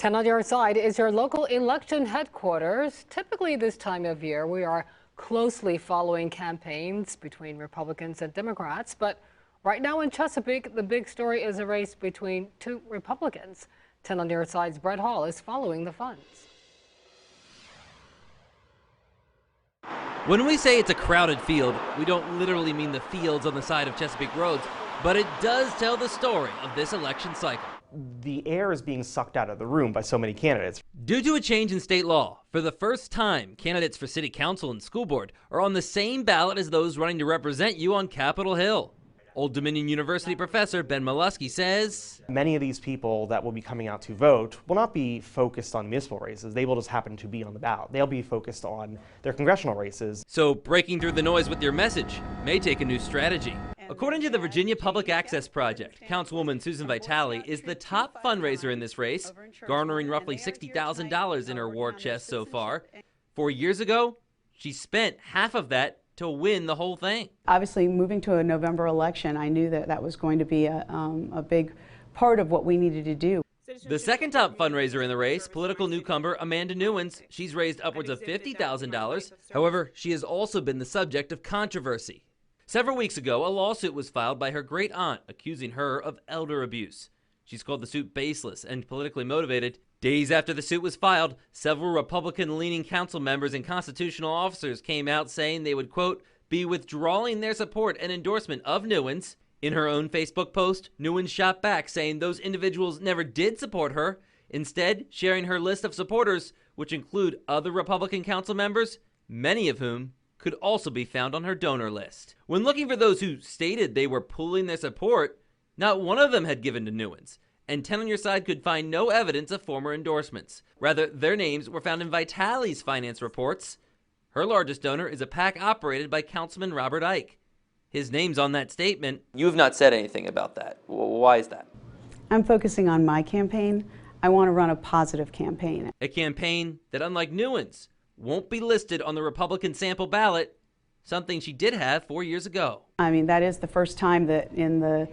10 on your side is your local election headquarters. Typically this time of year, we are closely following campaigns between Republicans and Democrats. But right now in Chesapeake, the big story is a race between two Republicans. 10 on your side's Brett Hall is following the funds. When we say it's a crowded field, we don't literally mean the fields on the side of Chesapeake roads, but it does tell the story of this election cycle. The air is being sucked out of the room by so many candidates. Due to a change in state law, for the first time, candidates for city council and school board are on the same ballot as those running to represent you on Capitol Hill. Old Dominion University professor Ben Molesky says many of these people that will be coming out to vote will not be focused on municipal races. They will just happen to be on the ballot. They'll be focused on their congressional races. So breaking through the noise with your message may take a new strategy. According to the Virginia Public Access Project, Councilwoman Susan Vitale is the top fundraiser in this race, garnering roughly $60,000 in her war chest so far. 4 years ago, she spent half of that to win the whole thing. Obviously, moving to a November election, I knew that that was going to be a big part of what we needed to do. The second top fundraiser in the race, political newcomer Amanda Newens, she's raised upwards of $50,000. However, she has also been the subject of controversy. Several weeks ago, a lawsuit was filed by her great aunt accusing her of elder abuse. She's called the suit baseless and politically motivated. Days after the suit was filed, several Republican-leaning council members and constitutional officers came out saying they would, quote, be withdrawing their support and endorsement of Newens. In her own Facebook post, Newens shot back saying those individuals never did support her, instead sharing her list of supporters, which include other Republican council members, many of whom could also be found on her donor list. When looking for those who stated they were pooling their support, not one of them had given to Newens, and 10 on your side could find no evidence of former endorsements. Rather, their names were found in Vitale's finance reports. Her largest donor is a PAC operated by Councilman Robert Ike. His name's on that statement. You have not said anything about that. Why is that? I'm focusing on my campaign. I want to run a positive campaign. A campaign that, unlike Newens, won't be listed on the Republican sample ballot, something she did have 4 years ago. I mean, that is the first time that in the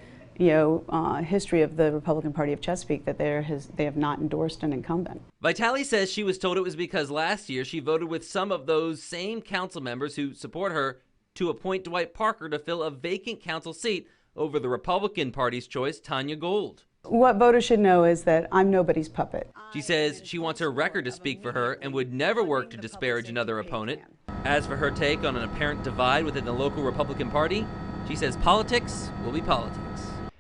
history of the Republican Party of Chesapeake that they have not endorsed an incumbent. Vitale says she was told it was because last year she voted with some of those same council members who support her to appoint Dwight Parker to fill a vacant council seat over the Republican Party's choice, Tanya Gold. What voters should know is that I'm nobody's puppet. She says she wants her record to speak for her and would never work to disparage another opponent. As for her take on an apparent divide within the local Republican Party, she says politics will be politics.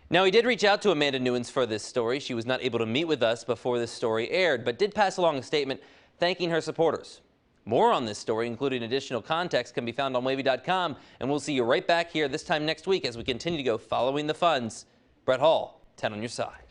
Now, we did reach out to Amanda Newens for this story. She was not able to meet with us before this story aired, but did pass along a statement thanking her supporters. More on this story, including additional context, can be found on WAVY.com, and we'll see you right back here this time next week as we continue to go following the funds. Brett Hall, 10 on your side.